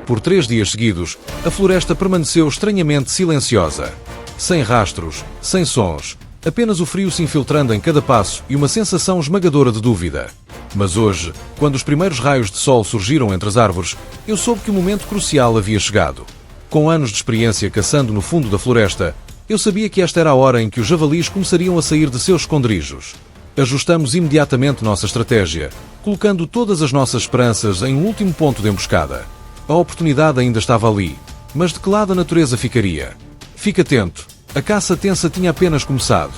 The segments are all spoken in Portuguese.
Por 3 dias seguidos, a floresta permaneceu estranhamente silenciosa. Sem rastros, sem sons, apenas o frio se infiltrando em cada passo e uma sensação esmagadora de dúvida. Mas hoje, quando os primeiros raios de sol surgiram entre as árvores, eu soube que o momento crucial havia chegado. Com anos de experiência caçando no fundo da floresta, eu sabia que esta era a hora em que os javalis começariam a sair de seus esconderijos. Ajustamos imediatamente nossa estratégia, colocando todas as nossas esperanças em um último ponto de emboscada. A oportunidade ainda estava ali, mas de que lado a natureza ficaria? Fique atento, a caça tensa tinha apenas começado.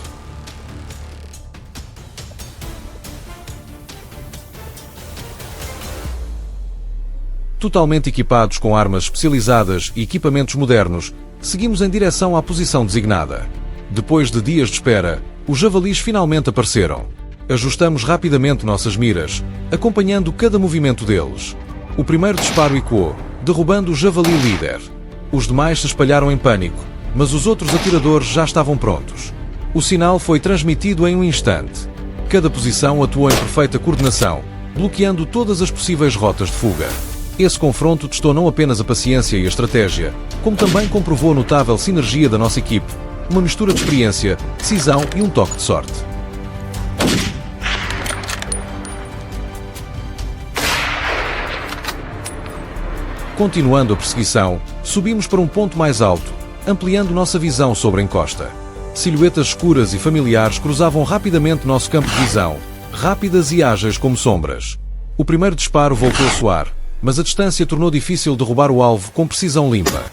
Totalmente equipados com armas especializadas e equipamentos modernos, seguimos em direção à posição designada. Depois de dias de espera, os javalis finalmente apareceram. Ajustamos rapidamente nossas miras, acompanhando cada movimento deles. O primeiro disparo ecoou, derrubando o javali líder. Os demais se espalharam em pânico, mas os outros atiradores já estavam prontos. O sinal foi transmitido em um instante. Cada posição atuou em perfeita coordenação, bloqueando todas as possíveis rotas de fuga. Esse confronto testou não apenas a paciência e a estratégia, como também comprovou a notável sinergia da nossa equipe, uma mistura de experiência, decisão e um toque de sorte. Continuando a perseguição, subimos para um ponto mais alto, ampliando nossa visão sobre a encosta. Silhuetas escuras e familiares cruzavam rapidamente nosso campo de visão, rápidas e ágeis como sombras. O primeiro disparo voltou a soar, mas a distância tornou difícil derrubar o alvo com precisão limpa.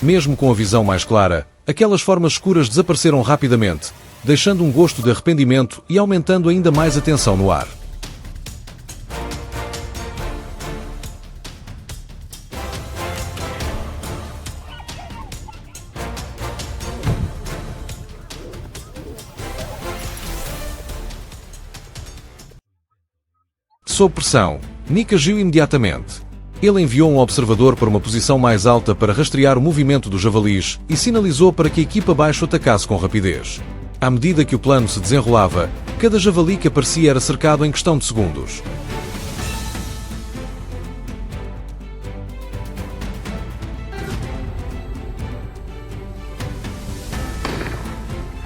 Mesmo com a visão mais clara, aquelas formas escuras desapareceram rapidamente, deixando um gosto de arrependimento e aumentando ainda mais a tensão no ar. Sob pressão, Nick agiu imediatamente. Ele enviou um observador para uma posição mais alta para rastrear o movimento dos javalis e sinalizou para que a equipa abaixo atacasse com rapidez. À medida que o plano se desenrolava, cada javali que aparecia era cercado em questão de segundos.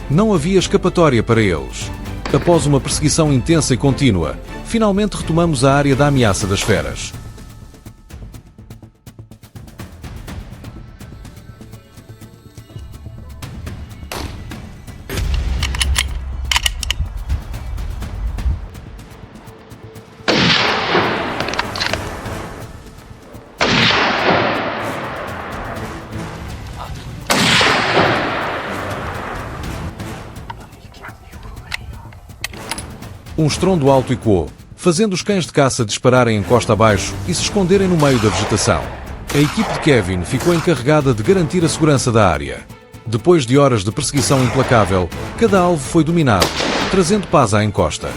Não havia escapatória para eles. Após uma perseguição intensa e contínua, finalmente retomamos a área da ameaça das feras. Um estrondo alto ecoou, fazendo os cães de caça dispararem em costa abaixo e se esconderem no meio da vegetação. A equipe de Kevin ficou encarregada de garantir a segurança da área. Depois de horas de perseguição implacável, cada alvo foi dominado, trazendo paz à encosta.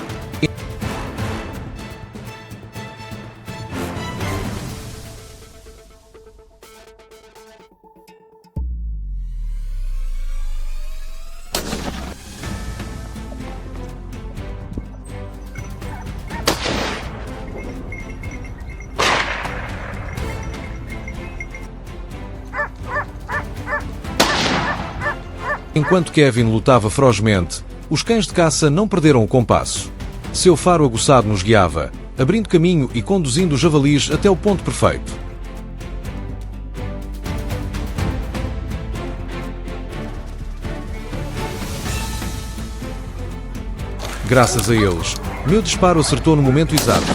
Enquanto Kevin lutava ferozmente, os cães de caça não perderam o compasso. Seu faro aguçado nos guiava, abrindo caminho e conduzindo os javalis até o ponto perfeito. Graças a eles, meu disparo acertou no momento exato,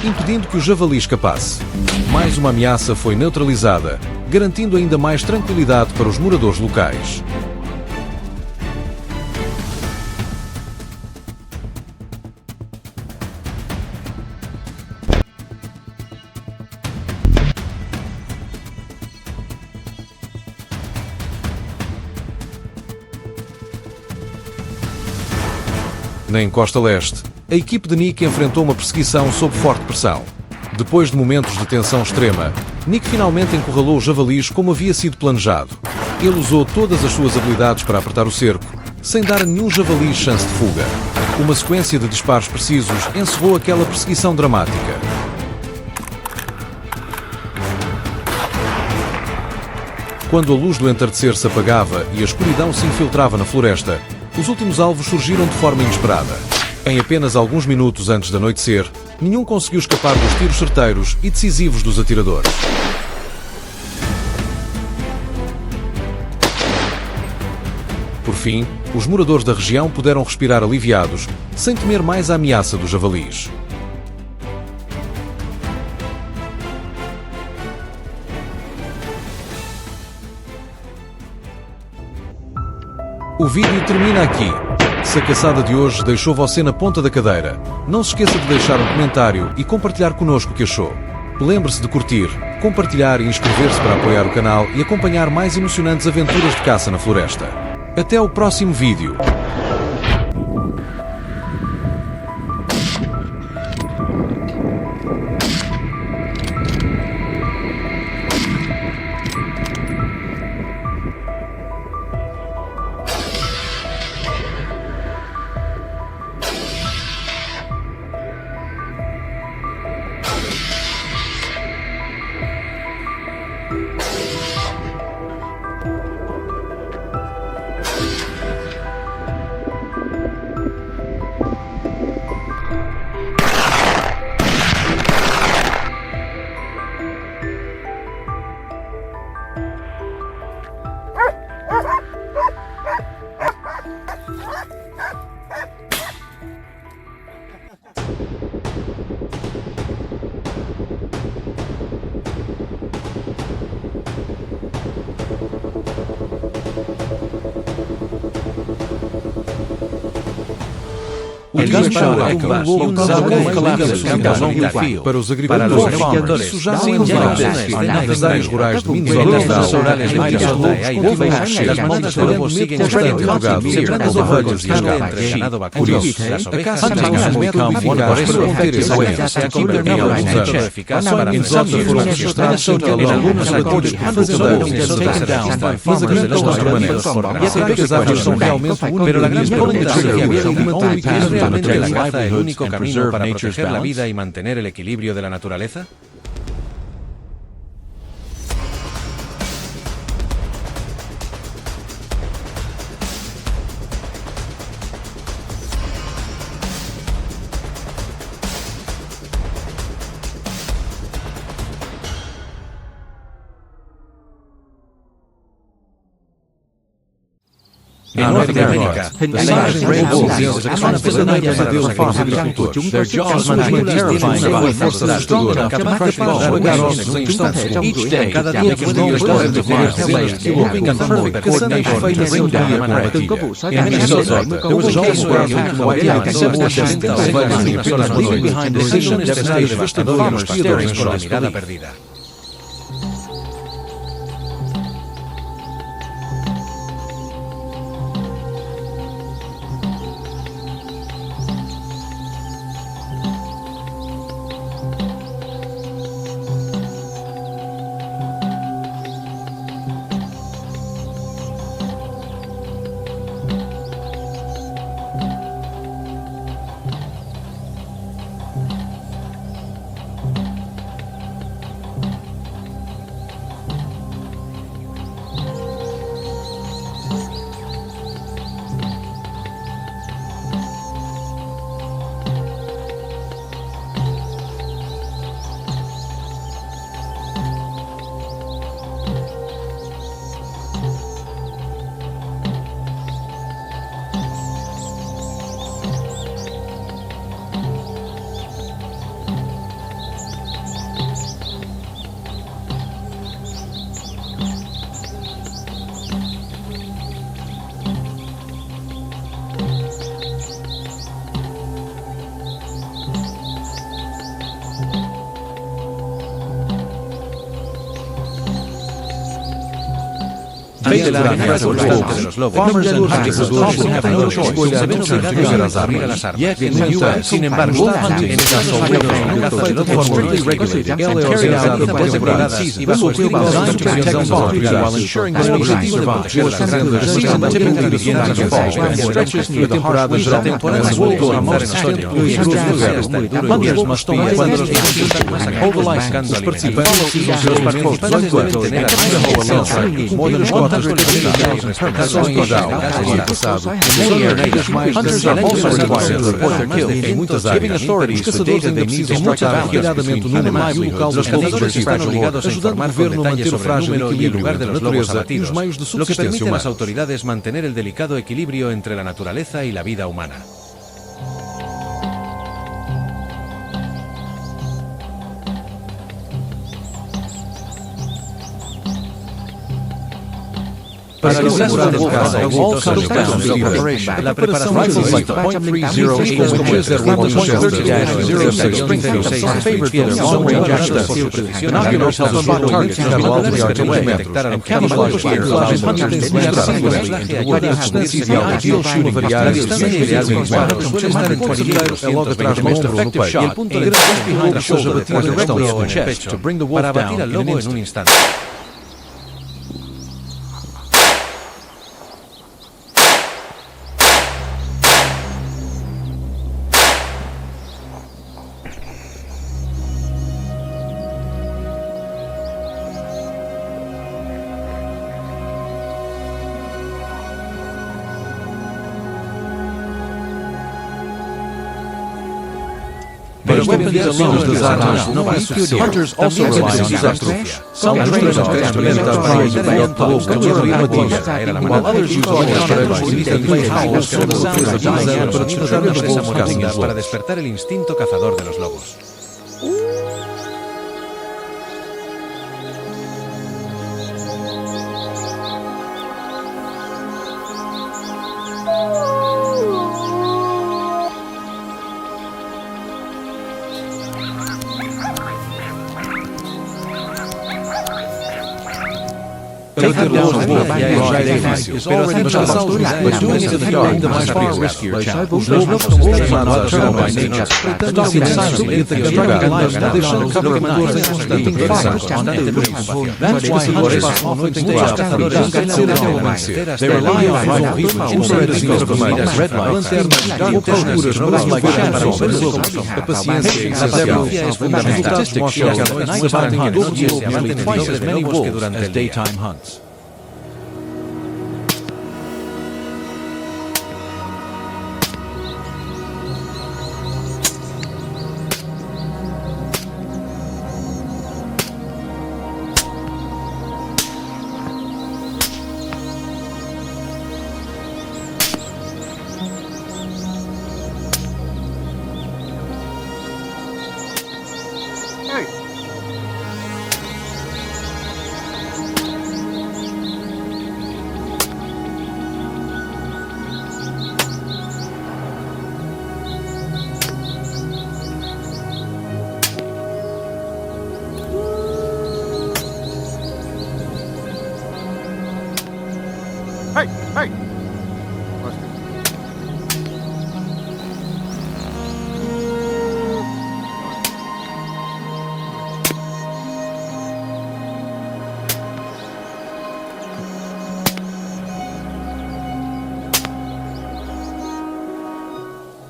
impedindo que o javali escapasse. Mais uma ameaça foi neutralizada, garantindo ainda mais tranquilidade para os moradores locais. Na encosta leste, a equipe de Nick enfrentou uma perseguição sob forte pressão. Depois de momentos de tensão extrema, Nick finalmente encurralou os javalis como havia sido planejado. Ele usou todas as suas habilidades para apertar o cerco, sem dar a nenhum javali chance de fuga. Uma sequência de disparos precisos encerrou aquela perseguição dramática. Quando a luz do entardecer se apagava e a escuridão se infiltrava na floresta, os últimos alvos surgiram de forma inesperada. Em apenas alguns minutos antes de anoitecer, nenhum conseguiu escapar dos tiros certeiros e decisivos dos atiradores. Por fim, os moradores da região puderam respirar aliviados, sem temer mais a ameaça dos javalis. O vídeo termina aqui. Se a caçada de hoje deixou você na ponta da cadeira, não se esqueça de deixar um comentário e compartilhar connosco o que achou. Lembre-se de curtir, compartilhar e inscrever-se para apoiar o canal e acompanhar mais emocionantes aventuras de caça na floresta. Até o próximo vídeo! A gunshot echoes para os agricultores, isso já não é nas áreas rurais de Minas Gerais, as mandas de lobos seguem interrogados as ovelhas e as cabras. Por isso, a caça tem um método eficaz para conter esse aumento. Em alguns anos, eficaz para episódios foram registrados entre alunos relatórios de fazendeiros e soldados, mas a grande questão permanece. Será que as árvores são realmente o único mecanismo de alimentar ¿Realmente la caza es el único camino para proteger la vida y mantener el equilibrio de la naturaleza? En Norteamérica, cada día que pueden recorrer dezenas de kilómetros cazando perfectas en una manada. En Minnesota, there was a case where behind the scenes devastador y los pastores con la mirada perdida. Ante la amenaza constante de los lobos, farmers and hunters often have no choice. Se ven obligados a recurrir a las armas. Yet in the U.S., sin embargo, wolf hunting en Estados Unidos nunca fue de forma strictly regulated and carried out por temporadas y bajo estrictas instrucciones while ensuring the species survive. The season typically begins in the fall and stretches through the harsh winter. La temporada suele comenzar en otoño y disminuye hasta el hunters must be cuando los visitantes más buscando alimentos. Los participantes deben tener a more than 100 Hunters are also required to report their kills, giving authorities the data they need to strike a balance between animals. Los cazadores están obligados a informar con detalles sobre el número y el lugar de los lobos abatidos, lo que permite a las autoridades mantener el delicado equilibrio entre la naturaleza y la vida humana. Para el caso del caza exitoso en Estados Unidos, la preparación de .30 como el para abatir al lobo en un instante. But weapons alone does not hunters also rely on astucia. Some trainers experimental para identificar pups capturar una presa, while others use howls para despertar el instinto cazador de los lobos. Taking down a wolf ya es difícil, pero hacerlo a oscuridad in the dark is a far riskier challenge. Los lobos están nocturnal by nature, stalking silently, striking livestock, lo que mantiene constante preocupación. That's why hunters often stay out cazadores they rely on rifle infrared comidas, red lights, dark obscuras, like shadows, a paciencia es fundamental. Statistics show that nighttime hunts nearly twice as many wolves as daytime hunts. Hey!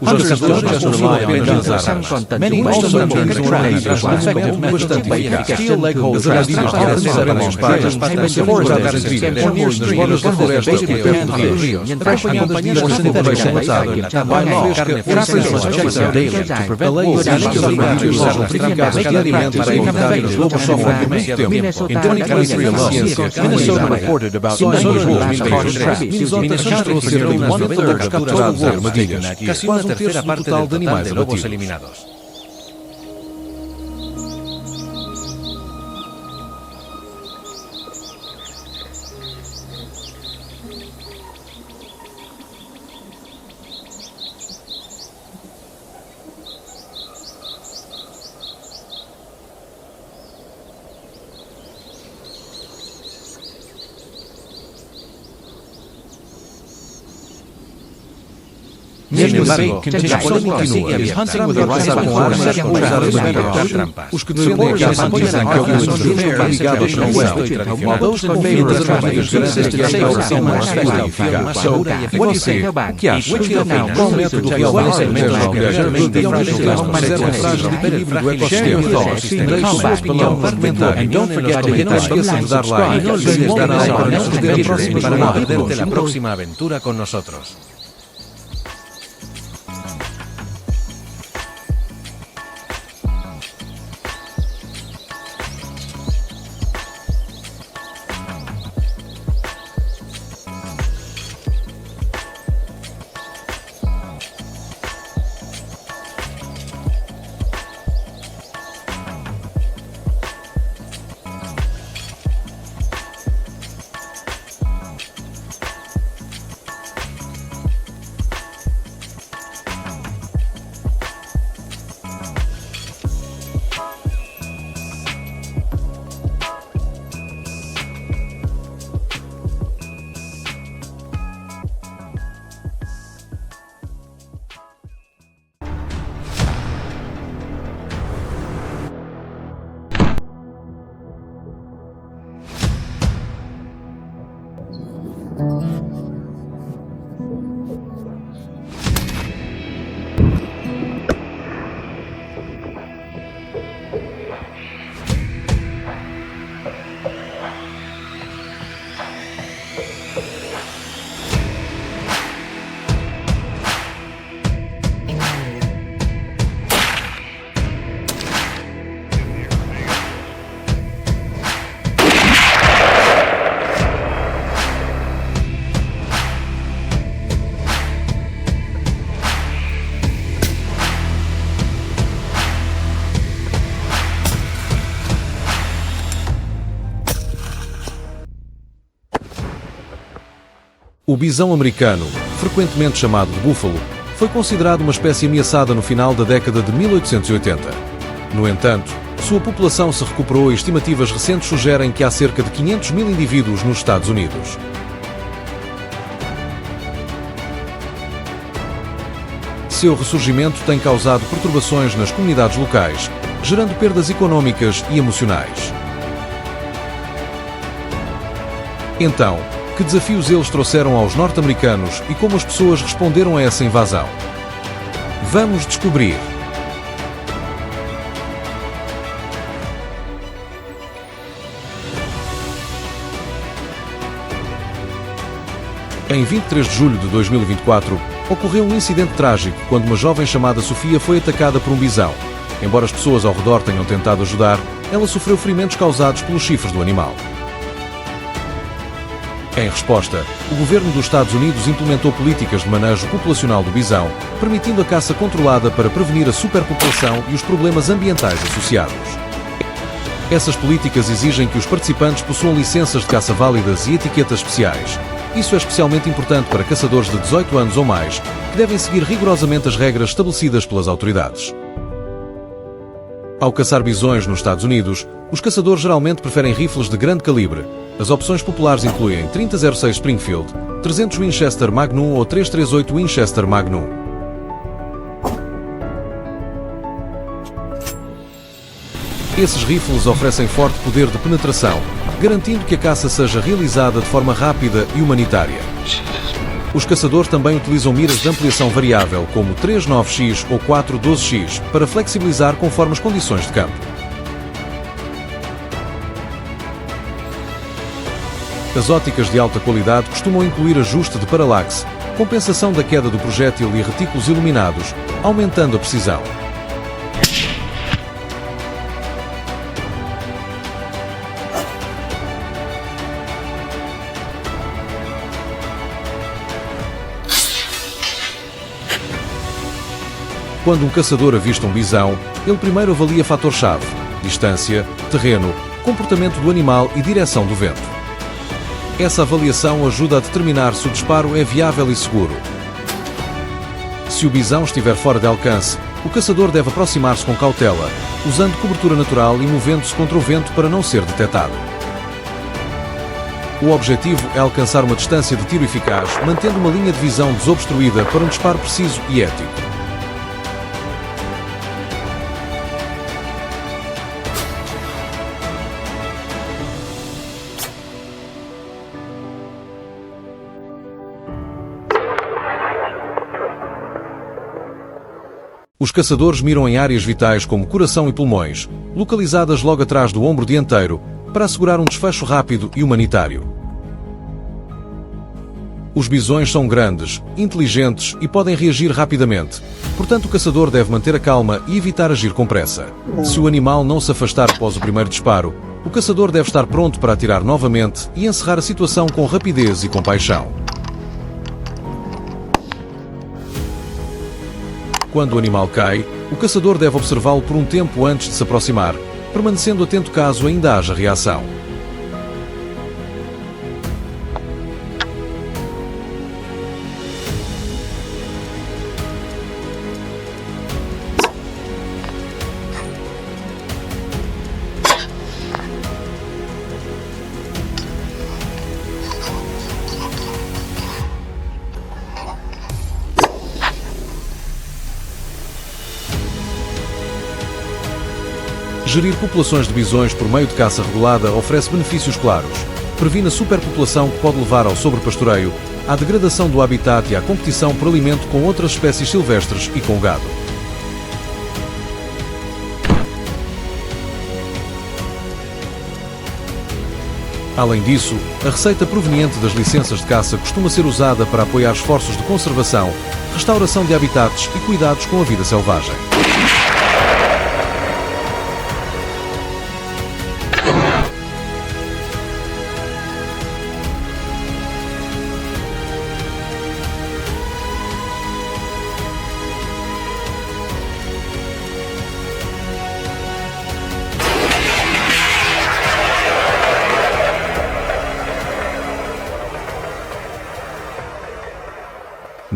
Hunters rely on guns as armas. Many also turn to traps as an effective method to eficaz. Steel leg holds traps necesariamente para las patas de forestas o near streams de floresta que cantan ríos, acompañadas por sintética basada by law. Trappers must check them daily to prevent wolves from usar las trampas cada día para evitar que los lobos sufran demasiado tiempo. In 2023 alone, Minnesota reported about 90 wolves caught in traps. Minnesota considered one-third of capturados de armadillos. Casi una tercera parte del total de lobos eliminados. Sin embargo, la política sigue abierta. Os que defendem a caça dizem que alguns dos obrigados não são. Those in favor of trying to assist a safer, more segura e eficaz. E você, o que acha? Qual método realmente protege as mulheres preserva a frágil equilíbrio do ecossistema? Deixe sua opinião nos comentários. E não esqueça de dar like e seguir este canal para nos perder para não perderte la próxima aventura con nosotros. O bisão americano, frequentemente chamado de búfalo, foi considerado uma espécie ameaçada no final da década de 1880. No entanto, sua população se recuperou e estimativas recentes sugerem que há cerca de 500 mil indivíduos nos Estados Unidos. Seu ressurgimento tem causado perturbações nas comunidades locais, gerando perdas econômicas e emocionais. Então, que desafios eles trouxeram aos norte-americanos e como as pessoas responderam a essa invasão? Vamos descobrir. Em 23 de julho de 2024, ocorreu um incidente trágico quando uma jovem chamada Sofia foi atacada por um bisão. Embora as pessoas ao redor tenham tentado ajudar, ela sofreu ferimentos causados pelos chifres do animal. Em resposta, o governo dos Estados Unidos implementou políticas de manejo populacional do bisão, permitindo a caça controlada para prevenir a superpopulação e os problemas ambientais associados. Essas políticas exigem que os participantes possuam licenças de caça válidas e etiquetas especiais. Isso é especialmente importante para caçadores de 18 anos ou mais, que devem seguir rigorosamente as regras estabelecidas pelas autoridades. Ao caçar bisões nos Estados Unidos, os caçadores geralmente preferem rifles de grande calibre. As opções populares incluem 30-06 Springfield, 300 Winchester Magnum ou 338 Winchester Magnum. Esses rifles oferecem forte poder de penetração, garantindo que a caça seja realizada de forma rápida e humanitária. Os caçadores também utilizam miras de ampliação variável, como 3.9x ou 4.12x, para flexibilizar conforme as condições de campo. As óticas de alta qualidade costumam incluir ajuste de paralaxe, compensação da queda do projétil e retículos iluminados, aumentando a precisão. Quando um caçador avista um bisão, ele primeiro avalia fator-chave: distância, terreno, comportamento do animal e direção do vento. Essa avaliação ajuda a determinar se o disparo é viável e seguro. Se o bisão estiver fora de alcance, o caçador deve aproximar-se com cautela, usando cobertura natural e movendo-se contra o vento para não ser detectado. O objetivo é alcançar uma distância de tiro eficaz, mantendo uma linha de visão desobstruída para um disparo preciso e ético. Os caçadores miram em áreas vitais como coração e pulmões, localizadas logo atrás do ombro dianteiro, para assegurar um desfecho rápido e humanitário. Os bisões são grandes, inteligentes e podem reagir rapidamente, portanto o caçador deve manter a calma e evitar agir com pressa. Se o animal não se afastar após o primeiro disparo, o caçador deve estar pronto para atirar novamente e encerrar a situação com rapidez e compaixão. Quando o animal cai, o caçador deve observá-lo por um tempo antes de se aproximar, permanecendo atento caso ainda haja reação. Gerir populações de bisões por meio de caça regulada oferece benefícios claros. Previne a superpopulação que pode levar ao sobrepastoreio, à degradação do habitat e à competição por alimento com outras espécies silvestres e com gado. Além disso, a receita proveniente das licenças de caça costuma ser usada para apoiar esforços de conservação, restauração de habitats e cuidados com a vida selvagem.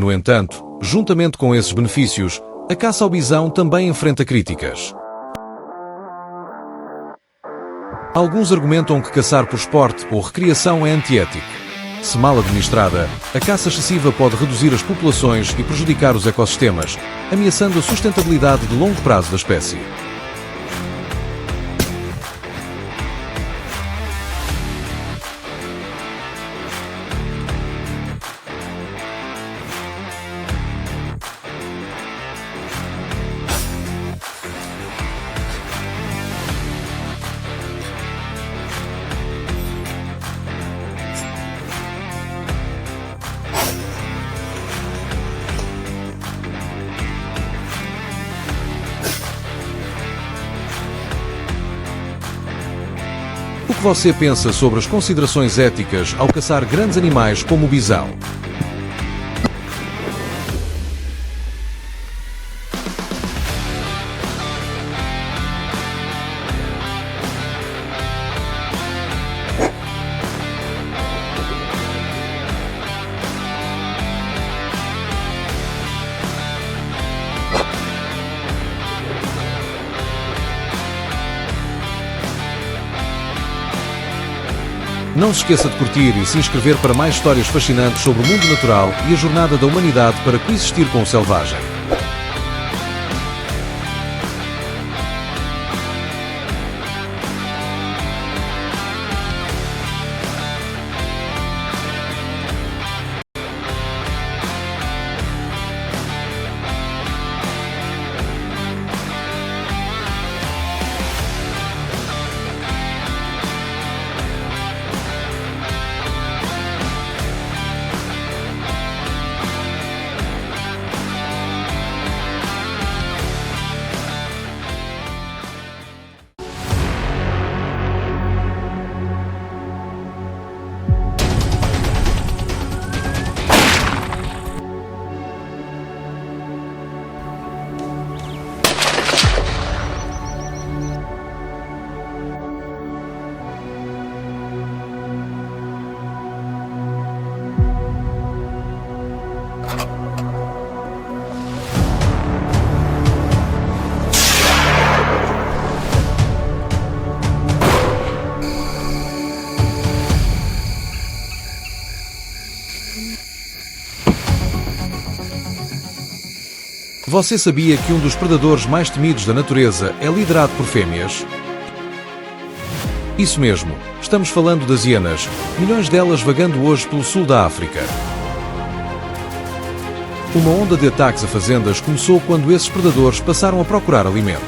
No entanto, juntamente com esses benefícios, a caça ao bisão também enfrenta críticas. Alguns argumentam que caçar por esporte ou recreação é antiético. Se mal administrada, a caça excessiva pode reduzir as populações e prejudicar os ecossistemas, ameaçando a sustentabilidade de longo prazo da espécie. O que você pensa sobre as considerações éticas ao caçar grandes animais como o bisão? Não se esqueça de curtir e se inscrever para mais histórias fascinantes sobre o mundo natural e a jornada da humanidade para coexistir com o selvagem. Você sabia que um dos predadores mais temidos da natureza é liderado por fêmeas? Isso mesmo, estamos falando das hienas, milhões delas vagando hoje pelo sul da África. Uma onda de ataques a fazendas começou quando esses predadores passaram a procurar alimento.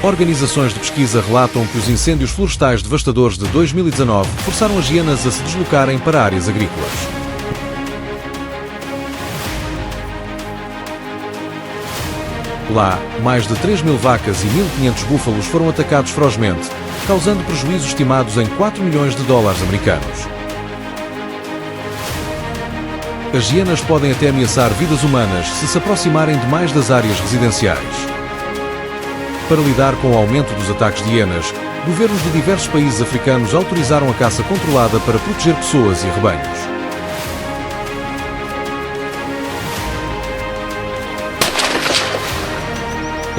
Organizações de pesquisa relatam que os incêndios florestais devastadores de 2019 forçaram as hienas a se deslocarem para áreas agrícolas. Lá, mais de 3.000 vacas e 1.500 búfalos foram atacados ferozmente, causando prejuízos estimados em 4 milhões de dólares americanos. As hienas podem até ameaçar vidas humanas se aproximarem demais das áreas residenciais. Para lidar com o aumento dos ataques de hienas, governos de diversos países africanos autorizaram a caça controlada para proteger pessoas e rebanhos.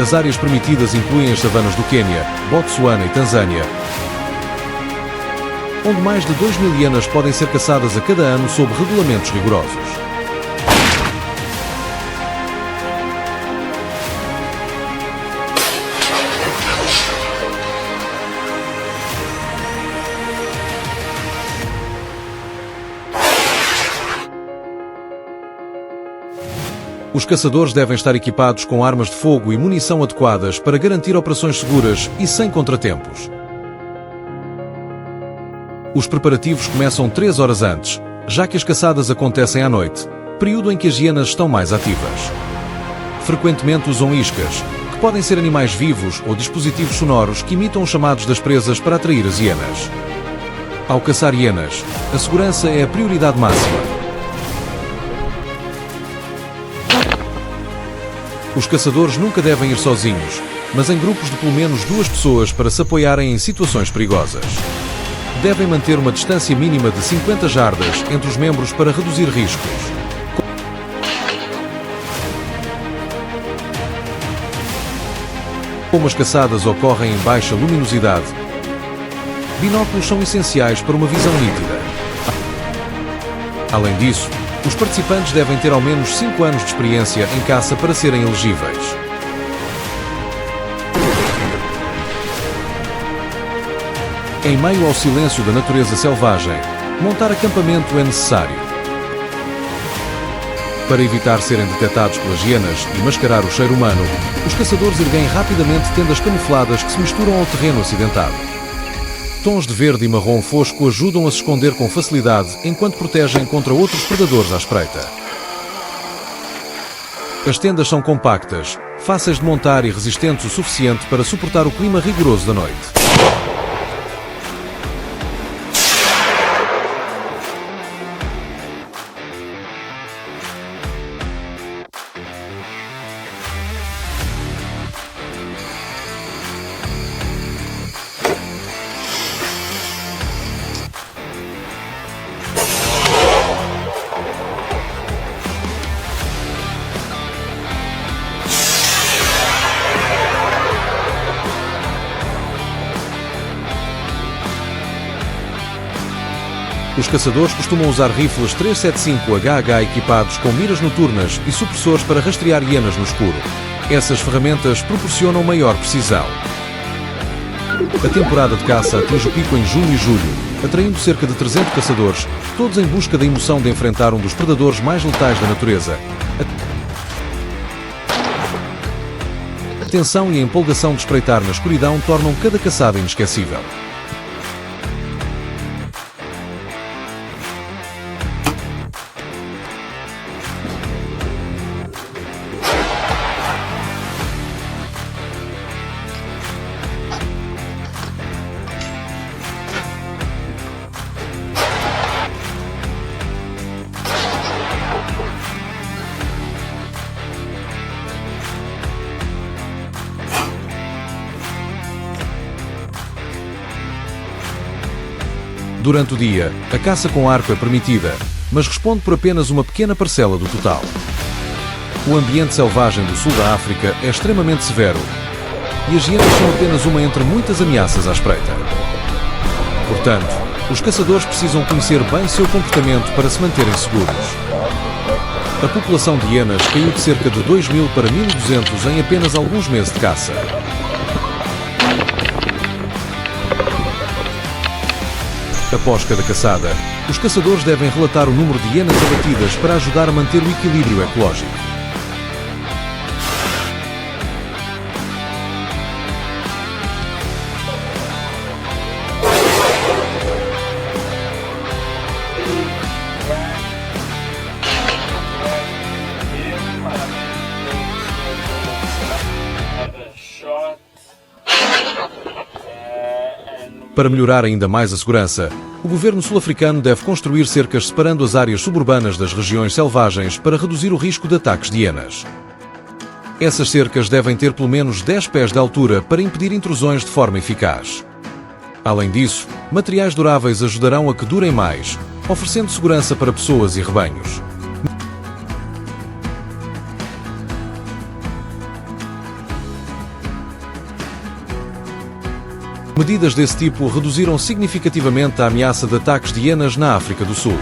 As áreas permitidas incluem as savanas do Quênia, Botsuana e Tanzânia, onde mais de 2.000 hienas podem ser caçadas a cada ano sob regulamentos rigorosos. Os caçadores devem estar equipados com armas de fogo e munição adequadas para garantir operações seguras e sem contratempos. Os preparativos começam 3 horas antes, já que as caçadas acontecem à noite, período em que as hienas estão mais ativas. Frequentemente usam iscas, que podem ser animais vivos ou dispositivos sonoros que imitam os chamados das presas para atrair as hienas. Ao caçar hienas, a segurança é a prioridade máxima. Os caçadores nunca devem ir sozinhos, mas em grupos de pelo menos 2 pessoas para se apoiarem em situações perigosas. Devem manter uma distância mínima de 50 jardas entre os membros para reduzir riscos. Como as caçadas ocorrem em baixa luminosidade, binóculos são essenciais para uma visão nítida. Além disso, os participantes devem ter ao menos 5 anos de experiência em caça para serem elegíveis. Em meio ao silêncio da natureza selvagem, montar acampamento é necessário. Para evitar serem detectados pelas hienas e mascarar o cheiro humano, os caçadores erguem rapidamente tendas camufladas que se misturam ao terreno acidentado. Tons de verde e marrom fosco ajudam a se esconder com facilidade enquanto protegem contra outros predadores à espreita. As tendas são compactas, fáceis de montar e resistentes o suficiente para suportar o clima rigoroso da noite. Os caçadores costumam usar rifles 375 HH equipados com miras noturnas e supressores para rastrear hienas no escuro. Essas ferramentas proporcionam maior precisão. A temporada de caça atinge o pico em junho e julho, atraindo cerca de 300 caçadores, todos em busca da emoção de enfrentar um dos predadores mais letais da natureza. A tensão e a empolgação de espreitar na escuridão tornam cada caçada inesquecível. Durante o dia, a caça com arco é permitida, mas responde por apenas uma pequena parcela do total. O ambiente selvagem do sul da África é extremamente severo e as hienas são apenas uma entre muitas ameaças à espreita. Portanto, os caçadores precisam conhecer bem seu comportamento para se manterem seguros. A população de hienas caiu de cerca de 2.000 para 1.200 em apenas alguns meses de caça. Após cada caçada, os caçadores devem relatar o número de hienas abatidas para ajudar a manter o equilíbrio ecológico. Para melhorar ainda mais a segurança, o governo sul-africano deve construir cercas separando as áreas suburbanas das regiões selvagens para reduzir o risco de ataques de hienas. Essas cercas devem ter pelo menos 10 pés de altura para impedir intrusões de forma eficaz. Além disso, materiais duráveis ajudarão a que durem mais, oferecendo segurança para pessoas e rebanhos. Medidas desse tipo reduziram significativamente a ameaça de ataques de hienas na África do Sul.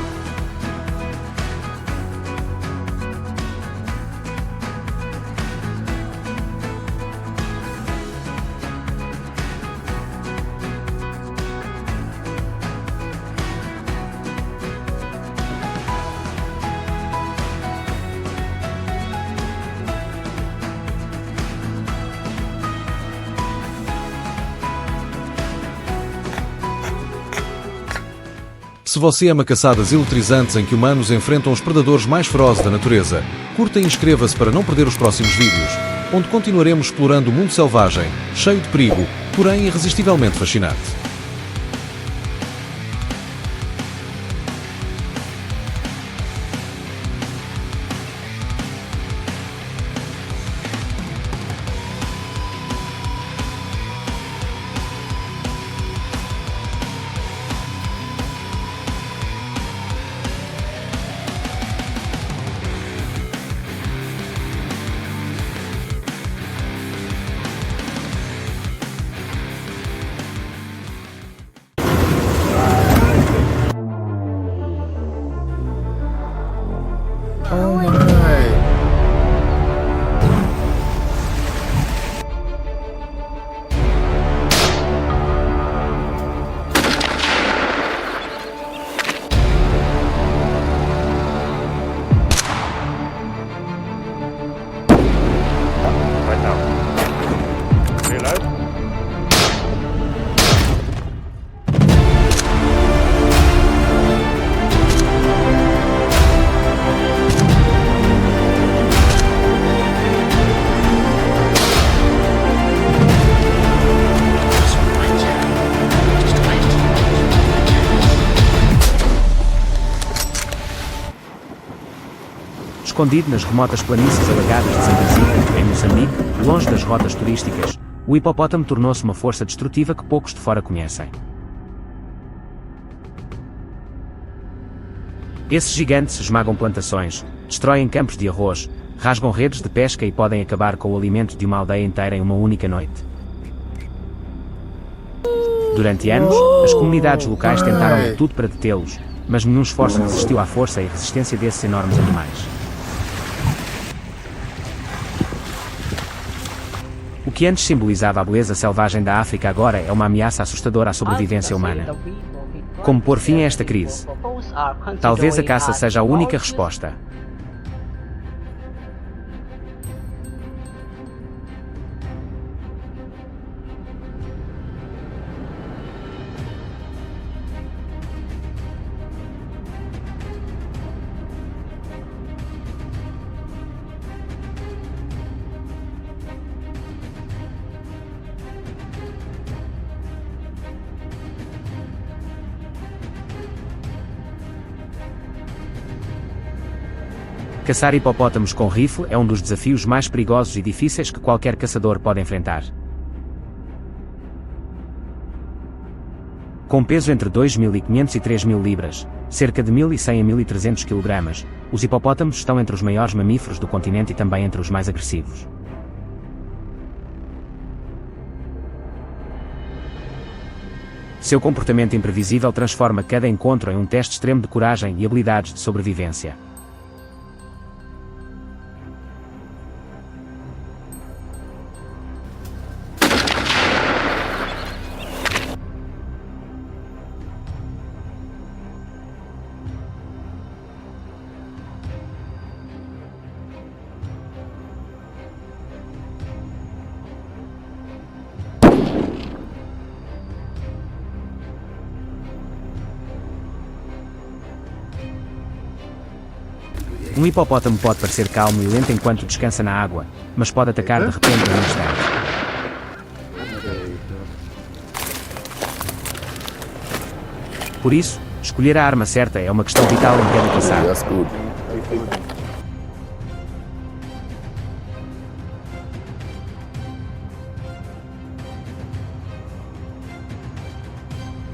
Se você ama caçadas eletrizantes em que humanos enfrentam os predadores mais ferozes da natureza, curta e inscreva-se para não perder os próximos vídeos, onde continuaremos explorando o mundo selvagem, cheio de perigo, porém irresistivelmente fascinante. Oh my. Right now. Reload. Escondido nas remotas planícies alagadas de Zambezia, em Moçambique, longe das rotas turísticas, o hipopótamo tornou-se uma força destrutiva que poucos de fora conhecem. Esses gigantes esmagam plantações, destroem campos de arroz, rasgam redes de pesca e podem acabar com o alimento de uma aldeia inteira em uma única noite. Durante anos, as comunidades locais tentaram de tudo para detê-los, mas nenhum esforço resistiu à força e resistência desses enormes animais. O que antes simbolizava a beleza selvagem da África agora é uma ameaça assustadora à sobrevivência humana. Como pôr fim a esta crise? Talvez a caça seja a única resposta. Caçar hipopótamos com rifle é um dos desafios mais perigosos e difíceis que qualquer caçador pode enfrentar. Com peso entre 2.500 e 3.000 libras, cerca de 1.100 a 1.300 kg, os hipopótamos estão entre os maiores mamíferos do continente e também entre os mais agressivos. Seu comportamento imprevisível transforma cada encontro em um teste extremo de coragem e habilidades de sobrevivência. Um hipopótamo pode parecer calmo e lento enquanto descansa na água, mas pode atacar de repente em um instante. Por isso, escolher a arma certa é uma questão vital em cada caçada. That's good.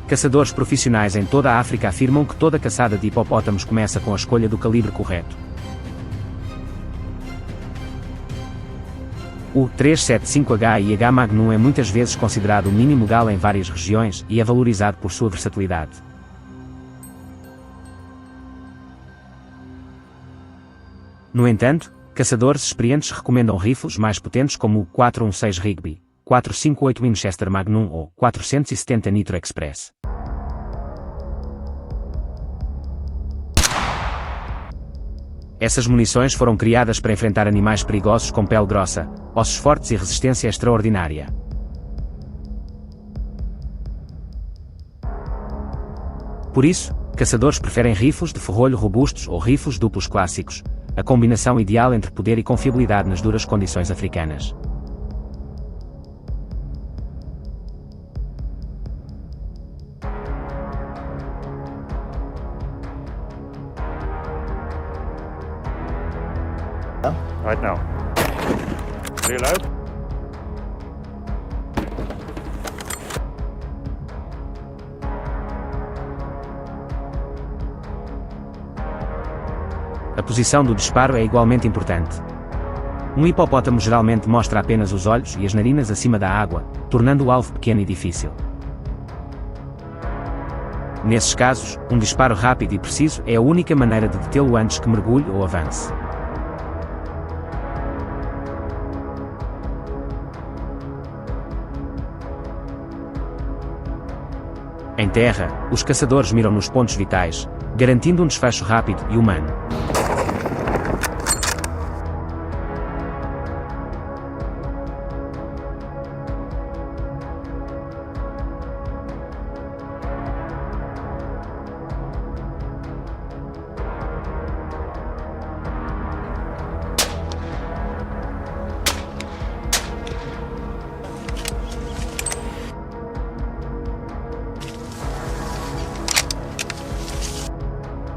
Caçadores profissionais em toda a África afirmam que toda caçada de hipopótamos começa com a escolha do calibre correto. O 375H e H Magnum é muitas vezes considerado o mínimo legal em várias regiões e é valorizado por sua versatilidade. No entanto, caçadores experientes recomendam rifles mais potentes como o 416 Rigby, 458 Winchester Magnum ou 470 Nitro Express. Essas munições foram criadas para enfrentar animais perigosos com pele grossa, ossos fortes e resistência extraordinária. Por isso, caçadores preferem rifles de ferrolho robustos ou rifles duplos clássicos, a combinação ideal entre poder e confiabilidade nas duras condições africanas. Right now. Reload. A posição do disparo é igualmente importante. Um hipopótamo geralmente mostra apenas os olhos e as narinas acima da água, tornando o alvo pequeno e difícil. Nesses casos, um disparo rápido e preciso é a única maneira de detê-lo antes que mergulhe ou avance. Em terra, os caçadores miram nos pontos vitais, garantindo um desfecho rápido e humano.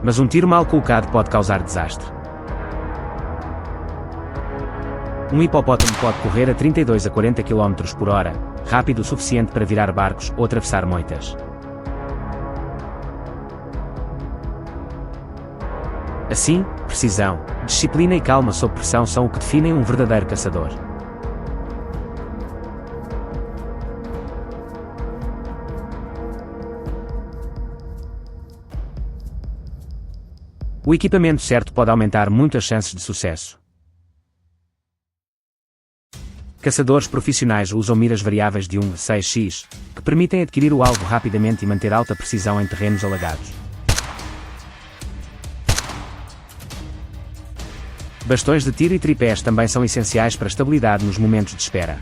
Mas um tiro mal colocado pode causar desastre. Um hipopótamo pode correr a 32 a 40 km por hora, rápido o suficiente para virar barcos ou atravessar moitas. Assim, precisão, disciplina e calma sob pressão são o que definem um verdadeiro caçador. O equipamento certo pode aumentar muito as chances de sucesso. Caçadores profissionais usam miras variáveis de 1 a 6x, que permitem adquirir o alvo rapidamente e manter alta precisão em terrenos alagados. Bastões de tiro e tripés também são essenciais para a estabilidade nos momentos de espera.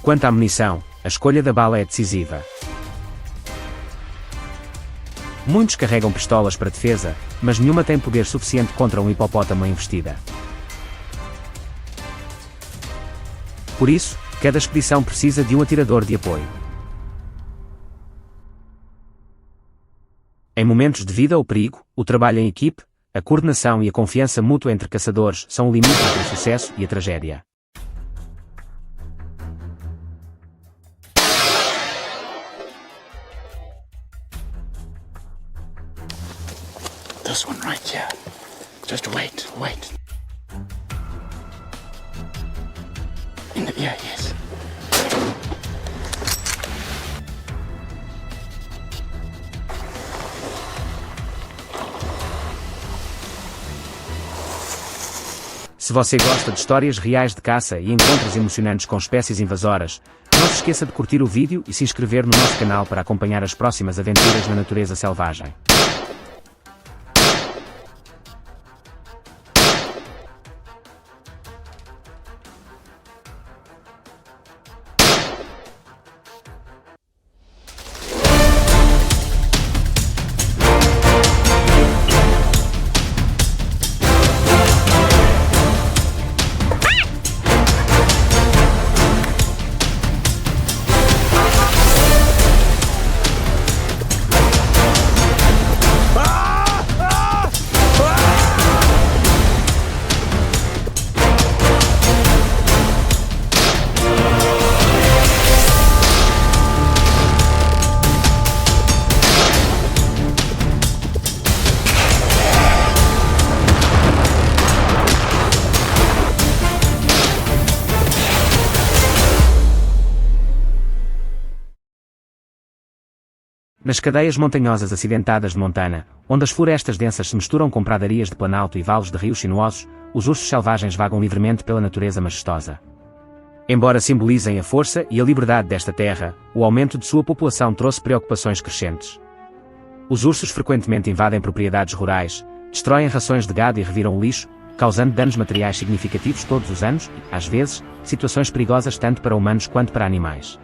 Quanto à munição, a escolha da bala é decisiva. Muitos carregam pistolas para defesa, mas nenhuma tem poder suficiente contra um hipopótamo investida. Por isso, cada expedição precisa de um atirador de apoio. Em momentos de vida ou perigo, o trabalho em equipe, a coordenação e a confiança mútua entre caçadores são o limite entre o sucesso e a tragédia. This one right here. Just wait. In the ear, yes. Se você gosta de histórias reais de caça e encontros emocionantes com espécies invasoras, não se esqueça de curtir o vídeo e se inscrever no nosso canal para acompanhar as próximas aventuras na natureza selvagem. Nas cadeias montanhosas acidentadas de Montana, onde as florestas densas se misturam com pradarias de planalto e vales de rios sinuosos, os ursos selvagens vagam livremente pela natureza majestosa. Embora simbolizem a força e a liberdade desta terra, o aumento de sua população trouxe preocupações crescentes. Os ursos frequentemente invadem propriedades rurais, destroem rações de gado e reviram o lixo, causando danos materiais significativos todos os anos e, às vezes, situações perigosas tanto para humanos quanto para animais.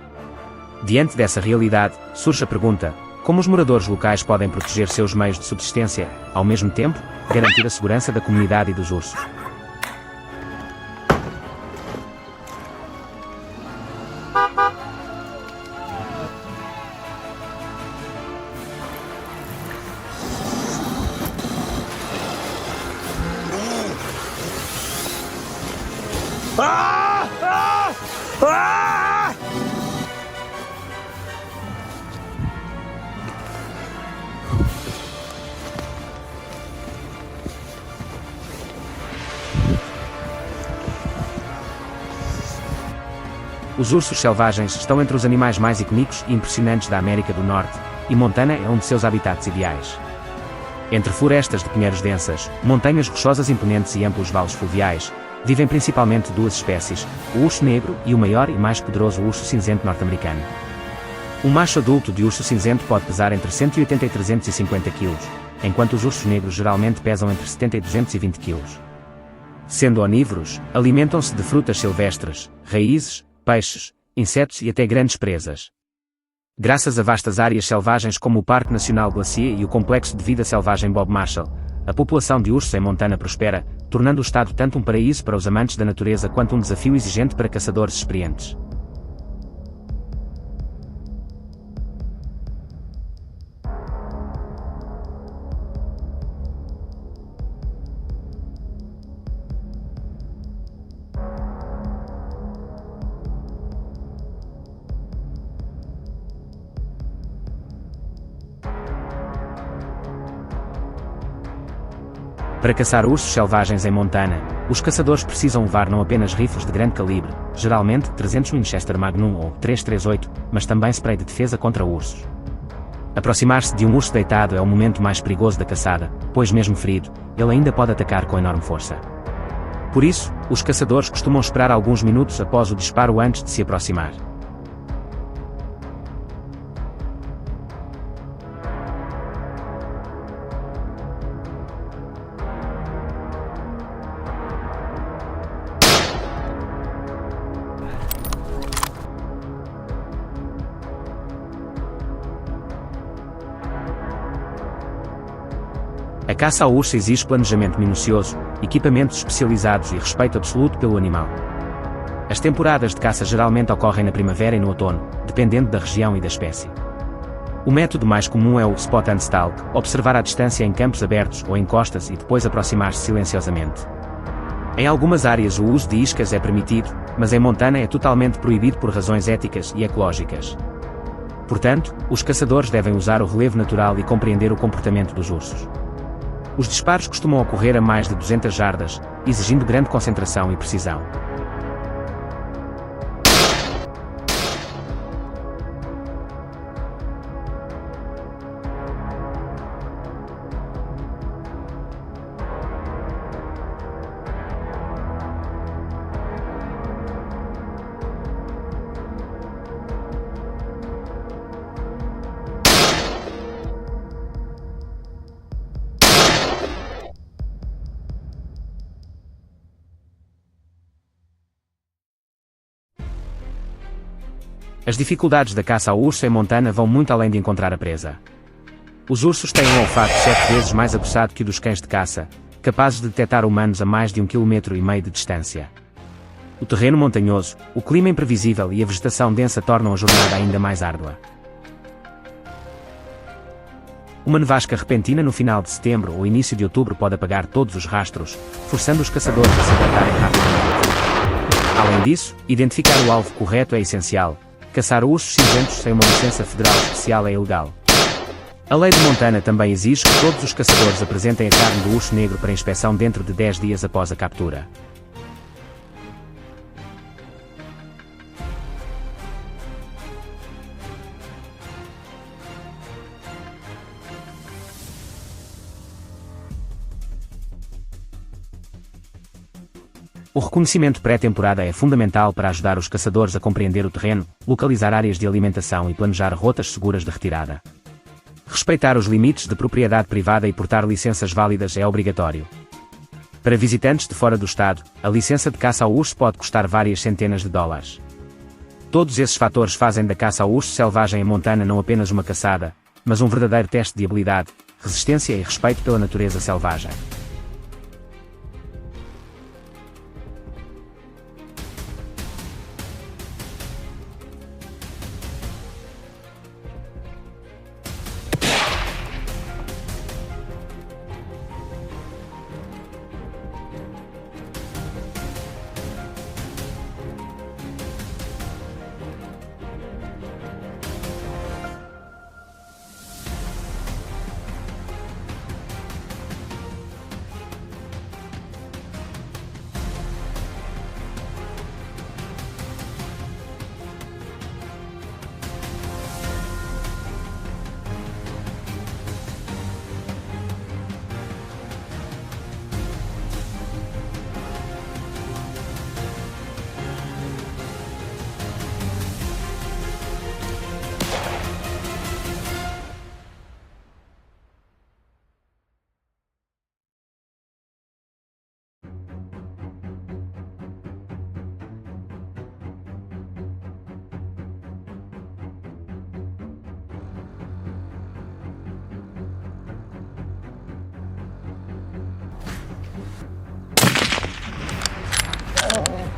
Diante dessa realidade, surge a pergunta: como os moradores locais podem proteger seus meios de subsistência, ao mesmo tempo, garantir a segurança da comunidade e dos ursos? Os ursos selvagens estão entre os animais mais icônicos e impressionantes da América do Norte, e Montana é um de seus habitats ideais. Entre florestas de pinheiros densas, montanhas rochosas imponentes e amplos vales fluviais, vivem principalmente duas espécies, o urso negro e o maior e mais poderoso urso cinzento norte-americano. Um macho adulto de urso cinzento pode pesar entre 180 e 350 kg, enquanto os ursos negros geralmente pesam entre 70 e 220 kg. Sendo onívoros, alimentam-se de frutas silvestres, raízes, peixes, insetos e até grandes presas. Graças a vastas áreas selvagens como o Parque Nacional Glacier e o Complexo de Vida Selvagem Bob Marshall, a população de ursos em Montana prospera, tornando o estado tanto um paraíso para os amantes da natureza quanto um desafio exigente para caçadores experientes. Para caçar ursos selvagens em Montana, os caçadores precisam levar não apenas rifles de grande calibre, geralmente 300 Winchester Magnum ou 338, mas também spray de defesa contra ursos. Aproximar-se de um urso deitado é o momento mais perigoso da caçada, pois mesmo ferido, ele ainda pode atacar com enorme força. Por isso, os caçadores costumam esperar alguns minutos após o disparo antes de se aproximar. A caça ao urso exige planejamento minucioso, equipamentos especializados e respeito absoluto pelo animal. As temporadas de caça geralmente ocorrem na primavera e no outono, dependendo da região e da espécie. O método mais comum é o spot and stalk, observar à distância em campos abertos ou em costas e depois aproximar-se silenciosamente. Em algumas áreas o uso de iscas é permitido, mas em Montana é totalmente proibido por razões éticas e ecológicas. Portanto, os caçadores devem usar o relevo natural e compreender o comportamento dos ursos. Os disparos costumam ocorrer a mais de 200 jardas, exigindo grande concentração e precisão. As dificuldades da caça ao urso em Montana vão muito além de encontrar a presa. Os ursos têm um olfato 7 vezes mais aguçado que o dos cães de caça, capazes de detectar humanos a mais de 1,5 km de distância. O terreno montanhoso, o clima imprevisível e a vegetação densa tornam a jornada ainda mais árdua. Uma nevasca repentina no final de setembro ou início de outubro pode apagar todos os rastros, forçando os caçadores a se adaptarem rapidamente. Além disso, identificar o alvo correto é essencial. Caçar ursos cinzentos sem uma licença federal especial é ilegal. A lei de Montana também exige que todos os caçadores apresentem a carne do urso negro para inspeção dentro de 10 dias após a captura. O reconhecimento pré-temporada é fundamental para ajudar os caçadores a compreender o terreno, localizar áreas de alimentação e planejar rotas seguras de retirada. Respeitar os limites de propriedade privada e portar licenças válidas é obrigatório. Para visitantes de fora do estado, a licença de caça ao urso pode custar várias centenas de dólares. Todos esses fatores fazem da caça ao urso selvagem em Montana não apenas uma caçada, mas um verdadeiro teste de habilidade, resistência e respeito pela natureza selvagem.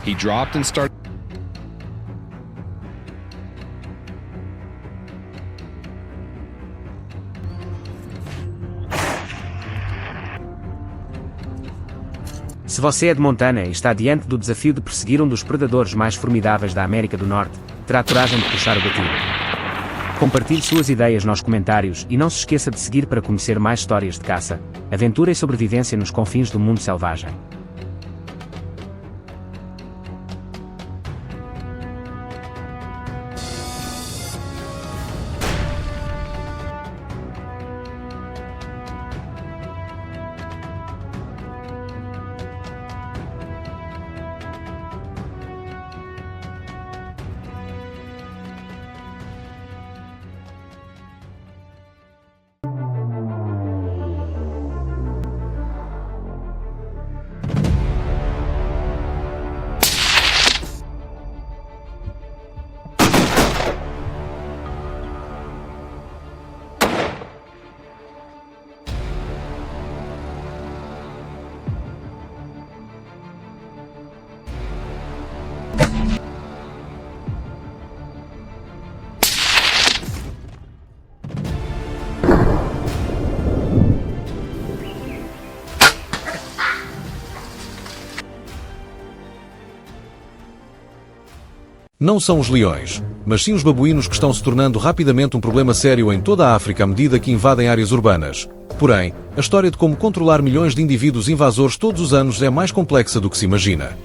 He dropped and started. Se você é de Montana e está diante do desafio de perseguir um dos predadores mais formidáveis da América do Norte, terá coragem de puxar o gatilho. Compartilhe suas ideias nos comentários e não se esqueça de seguir para conhecer mais histórias de caça, aventura e sobrevivência nos confins do mundo selvagem. Não são os leões, mas sim os babuínos que estão se tornando rapidamente um problema sério em toda a África à medida que invadem áreas urbanas. Porém, a história de como controlar milhões de indivíduos invasores todos os anos é mais complexa do que se imagina.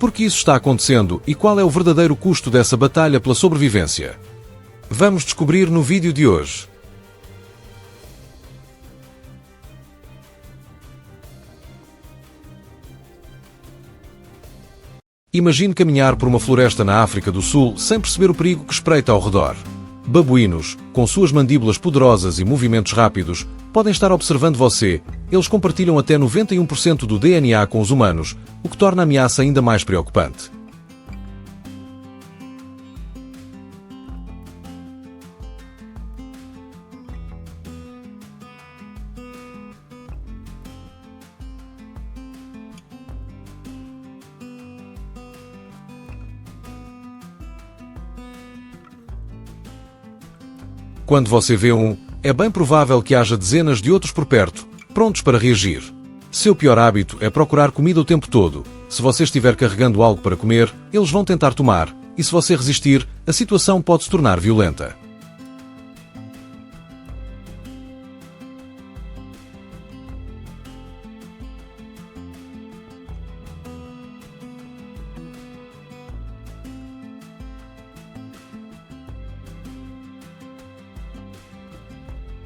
Por que isso está acontecendo e qual é o verdadeiro custo dessa batalha pela sobrevivência? Vamos descobrir no vídeo de hoje. Imagine caminhar por uma floresta na África do Sul sem perceber o perigo que espreita ao redor. Babuínos, com suas mandíbulas poderosas e movimentos rápidos, podem estar observando você. Eles compartilham até 91% do DNA com os humanos, o que torna a ameaça ainda mais preocupante. Quando você vê um, é bem provável que haja dezenas de outros por perto, prontos para reagir. Seu pior hábito é procurar comida o tempo todo. Se você estiver carregando algo para comer, eles vão tentar tomar, e se você resistir, a situação pode se tornar violenta.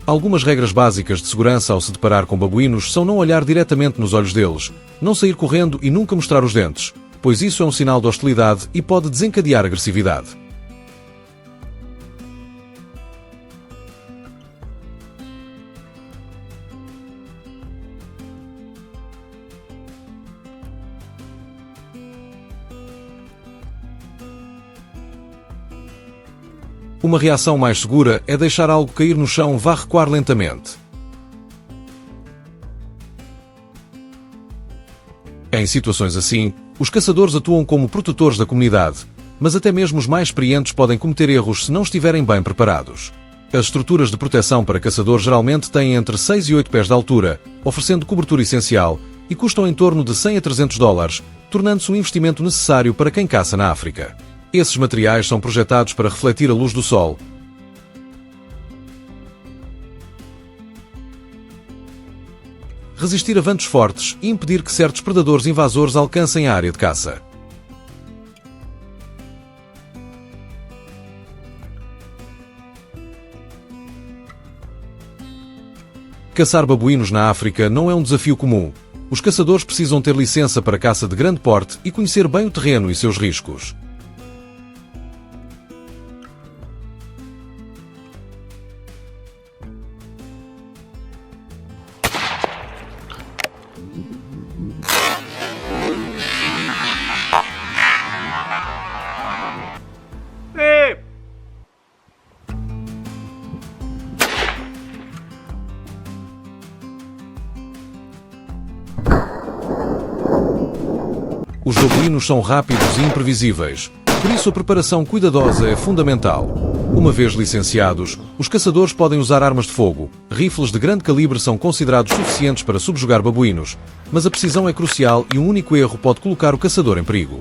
Algumas regras básicas de segurança ao se deparar com babuínos são não olhar diretamente nos olhos deles, não sair correndo e nunca mostrar os dentes, pois isso é um sinal de hostilidade e pode desencadear agressividade. Uma reação mais segura é deixar algo cair no chão, vá recuar lentamente. Em situações assim, os caçadores atuam como protetores da comunidade, mas até mesmo os mais experientes podem cometer erros se não estiverem bem preparados. As estruturas de proteção para caçadores geralmente têm entre 6 e 8 pés de altura, oferecendo cobertura essencial, e custam em torno de 100 a 300 dólares, tornando-se um investimento necessário para quem caça na África. Esses materiais são projetados para refletir a luz do sol, resistir a ventos fortes e impedir que certos predadores invasores alcancem a área de caça. Caçar babuínos na África não é um desafio comum. Os caçadores precisam ter licença para caça de grande porte e conhecer bem o terreno e seus riscos. Os babuínos são rápidos e imprevisíveis, por isso a preparação cuidadosa é fundamental. Uma vez licenciados, os caçadores podem usar armas de fogo. Rifles de grande calibre são considerados suficientes para subjugar babuínos, mas a precisão é crucial e um único erro pode colocar o caçador em perigo.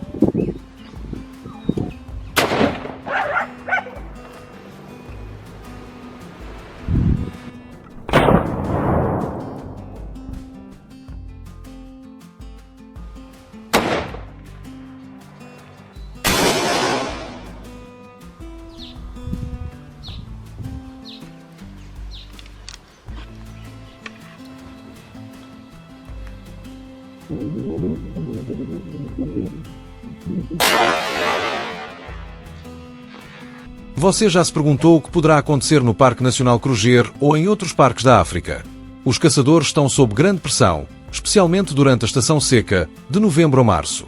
Você já se perguntou o que poderá acontecer no Parque Nacional Kruger ou em outros parques da África? Os caçadores estão sob grande pressão, especialmente durante a estação seca, de novembro a março.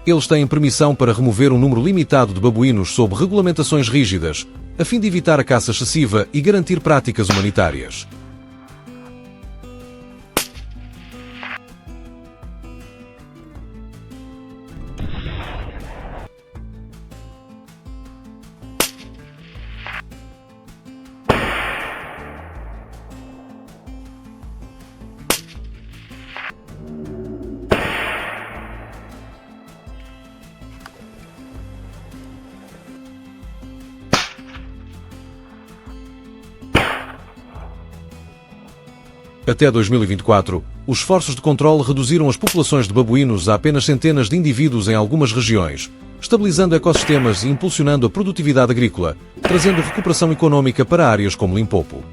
Eles têm permissão para remover um número limitado de babuínos sob regulamentações rígidas, a fim de evitar a caça excessiva e garantir práticas humanitárias. Até 2024, os esforços de controle reduziram as populações de babuínos a apenas centenas de indivíduos em algumas regiões, estabilizando ecossistemas e impulsionando a produtividade agrícola, trazendo recuperação econômica para áreas como Limpopo.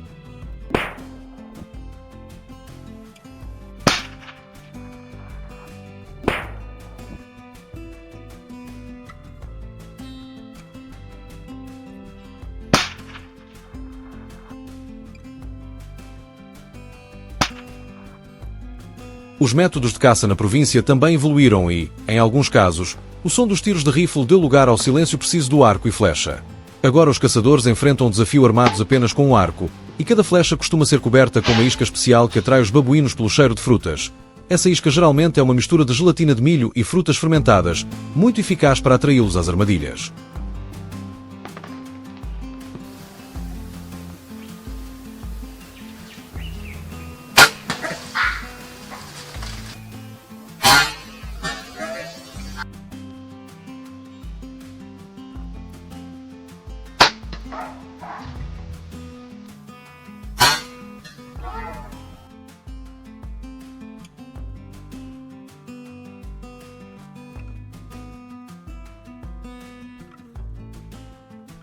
Os métodos de caça na província também evoluíram e, em alguns casos, o som dos tiros de rifle deu lugar ao silêncio preciso do arco e flecha. Agora os caçadores enfrentam um desafio armados apenas com um arco, e cada flecha costuma ser coberta com uma isca especial que atrai os babuínos pelo cheiro de frutas. Essa isca geralmente é uma mistura de gelatina de milho e frutas fermentadas, muito eficaz para atraí-los às armadilhas.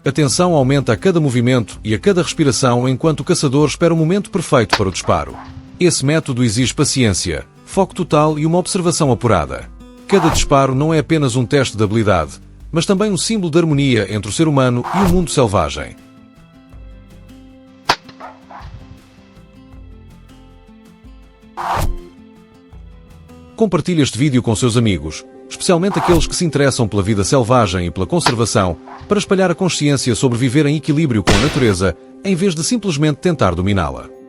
A tensão aumenta a cada movimento e a cada respiração enquanto o caçador espera o momento perfeito para o disparo. Esse método exige paciência, foco total e uma observação apurada. Cada disparo não é apenas um teste de habilidade, mas também um símbolo de harmonia entre o ser humano e o mundo selvagem. Compartilhe este vídeo com seus amigos, especialmente aqueles que se interessam pela vida selvagem e pela conservação, para espalhar a consciência sobre viver em equilíbrio com a natureza, em vez de simplesmente tentar dominá-la.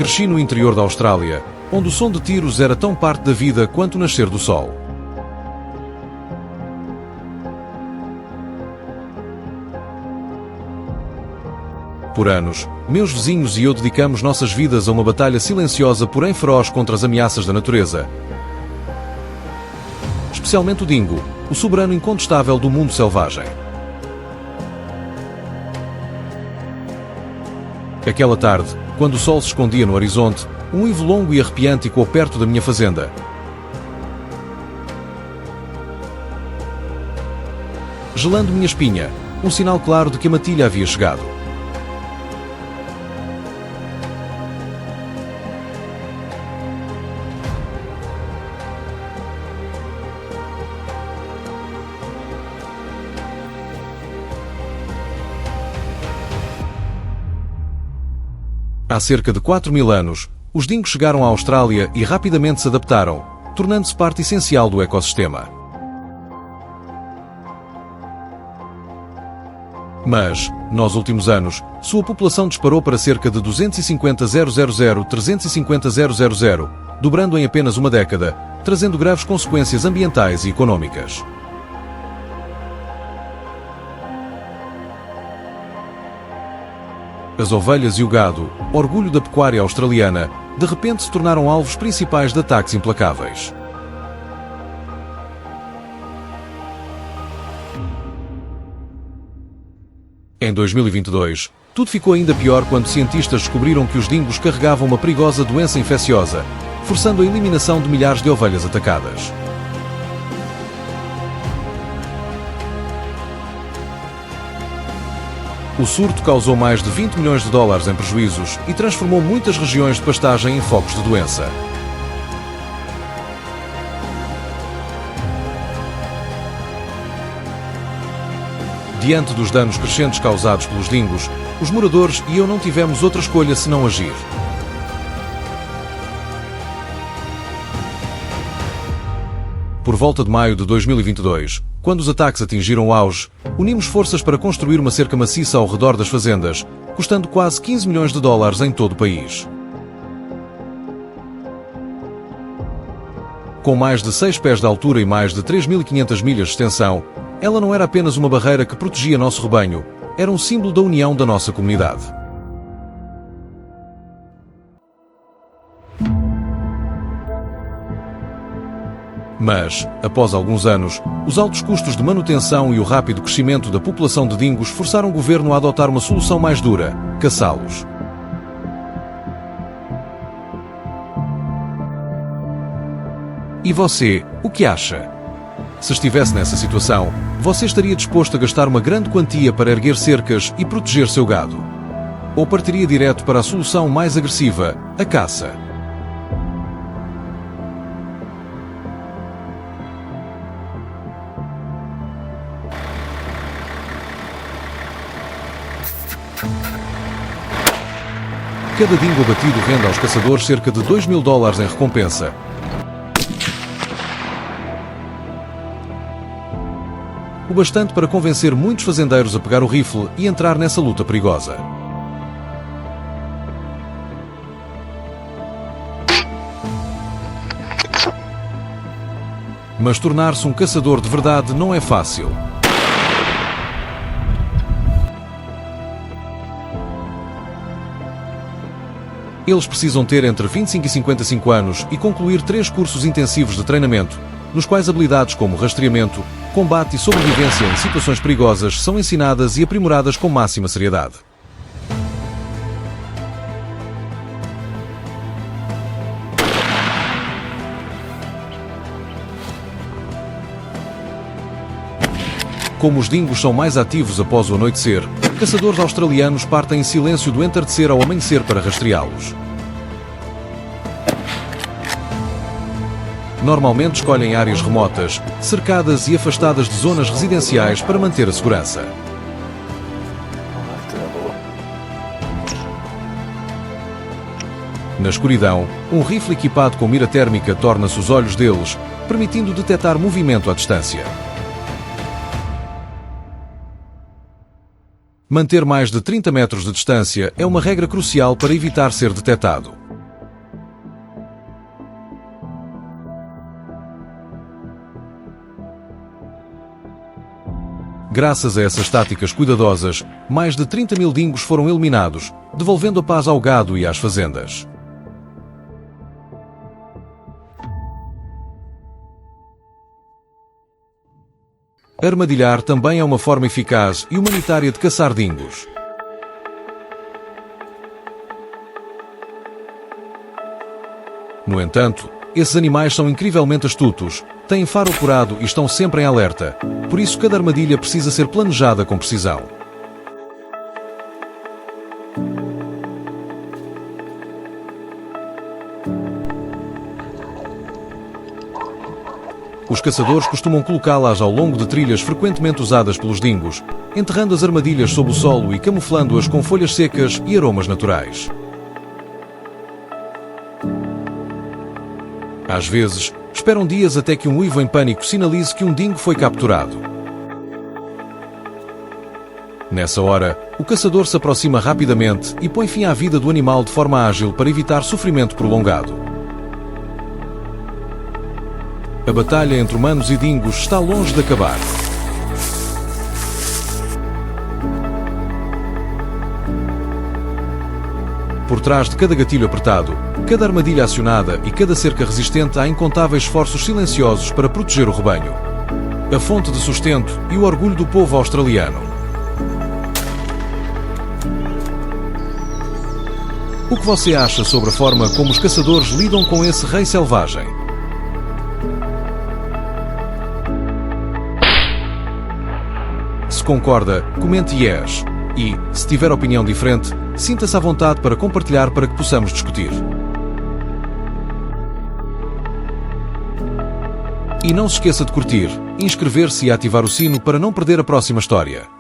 Cresci no interior da Austrália, onde o som de tiros era tão parte da vida quanto o nascer do sol. Por anos, meus vizinhos e eu dedicamos nossas vidas a uma batalha silenciosa porém feroz contra as ameaças da natureza. Especialmente o dingo, o soberano incontestável do mundo selvagem. Aquela tarde, quando o sol se escondia no horizonte, um uivo longo e arrepiante ecoou perto da minha fazenda. Gelando minha espinha, um sinal claro de que a matilha havia chegado. Há cerca de 4.000 anos, os dingos chegaram à Austrália e rapidamente se adaptaram, tornando-se parte essencial do ecossistema. Mas, nos últimos anos, sua população disparou para cerca de 250.000-350.000, dobrando em apenas uma década, trazendo graves consequências ambientais e econômicas. As ovelhas e o gado, orgulho da pecuária australiana, de repente se tornaram alvos principais de ataques implacáveis. Em 2022, tudo ficou ainda pior quando cientistas descobriram que os dingos carregavam uma perigosa doença infecciosa, forçando a eliminação de milhares de ovelhas atacadas. O surto causou mais de 20 milhões de dólares em prejuízos e transformou muitas regiões de pastagem em focos de doença. Diante dos danos crescentes causados pelos dingos, os moradores e eu não tivemos outra escolha senão agir. Por volta de maio de 2022, quando os ataques atingiram o auge, unimos forças para construir uma cerca maciça ao redor das fazendas, custando quase 15 milhões de dólares em todo o país. Com mais de 6 pés de altura e mais de 3.500 milhas de extensão, ela não era apenas uma barreira que protegia nosso rebanho, era um símbolo da união da nossa comunidade. Mas, após alguns anos, os altos custos de manutenção e o rápido crescimento da população de dingos forçaram o governo a adotar uma solução mais dura: caçá-los. E você, o que acha? Se estivesse nessa situação, você estaria disposto a gastar uma grande quantia para erguer cercas e proteger seu gado? Ou partiria direto para a solução mais agressiva, a caça? Cada dingo abatido rende aos caçadores cerca de $2.000 em recompensa. O bastante para convencer muitos fazendeiros a pegar o rifle e entrar nessa luta perigosa. Mas tornar-se um caçador de verdade não é fácil. Eles precisam ter entre 25 e 55 anos e concluir 3 cursos intensivos de treinamento, nos quais habilidades como rastreamento, combate e sobrevivência em situações perigosas são ensinadas e aprimoradas com máxima seriedade. Como os dingos são mais ativos após o anoitecer, caçadores australianos partem em silêncio do entardecer ao amanhecer para rastreá-los. Normalmente escolhem áreas remotas, cercadas e afastadas de zonas residenciais para manter a segurança. Na escuridão, um rifle equipado com mira térmica torna-se os olhos deles, permitindo detectar movimento à distância. Manter mais de 30 metros de distância é uma regra crucial para evitar ser detectado. Graças a essas táticas cuidadosas, mais de 30.000 dingos foram eliminados, devolvendo a paz ao gado e às fazendas. Armadilhar também é uma forma eficaz e humanitária de caçar dingos. No entanto, esses animais são incrivelmente astutos, têm faro apurado e estão sempre em alerta, por isso cada armadilha precisa ser planejada com precisão. Os caçadores costumam colocá-las ao longo de trilhas frequentemente usadas pelos dingos, enterrando as armadilhas sob o solo e camuflando-as com folhas secas e aromas naturais. Às vezes, esperam dias até que um uivo em pânico sinalize que um dingo foi capturado. Nessa hora, o caçador se aproxima rapidamente e põe fim à vida do animal de forma ágil para evitar sofrimento prolongado. A batalha entre humanos e dingos está longe de acabar. Por trás de cada gatilho apertado, cada armadilha acionada e cada cerca resistente há incontáveis esforços silenciosos para proteger o rebanho. A fonte de sustento e o orgulho do povo australiano. O que você acha sobre a forma como os caçadores lidam com esse rei selvagem? Se concorda, comente yes. E, se tiver opinião diferente, sinta-se à vontade para compartilhar para que possamos discutir. E não se esqueça de curtir, inscrever-se e ativar o sino para não perder a próxima história.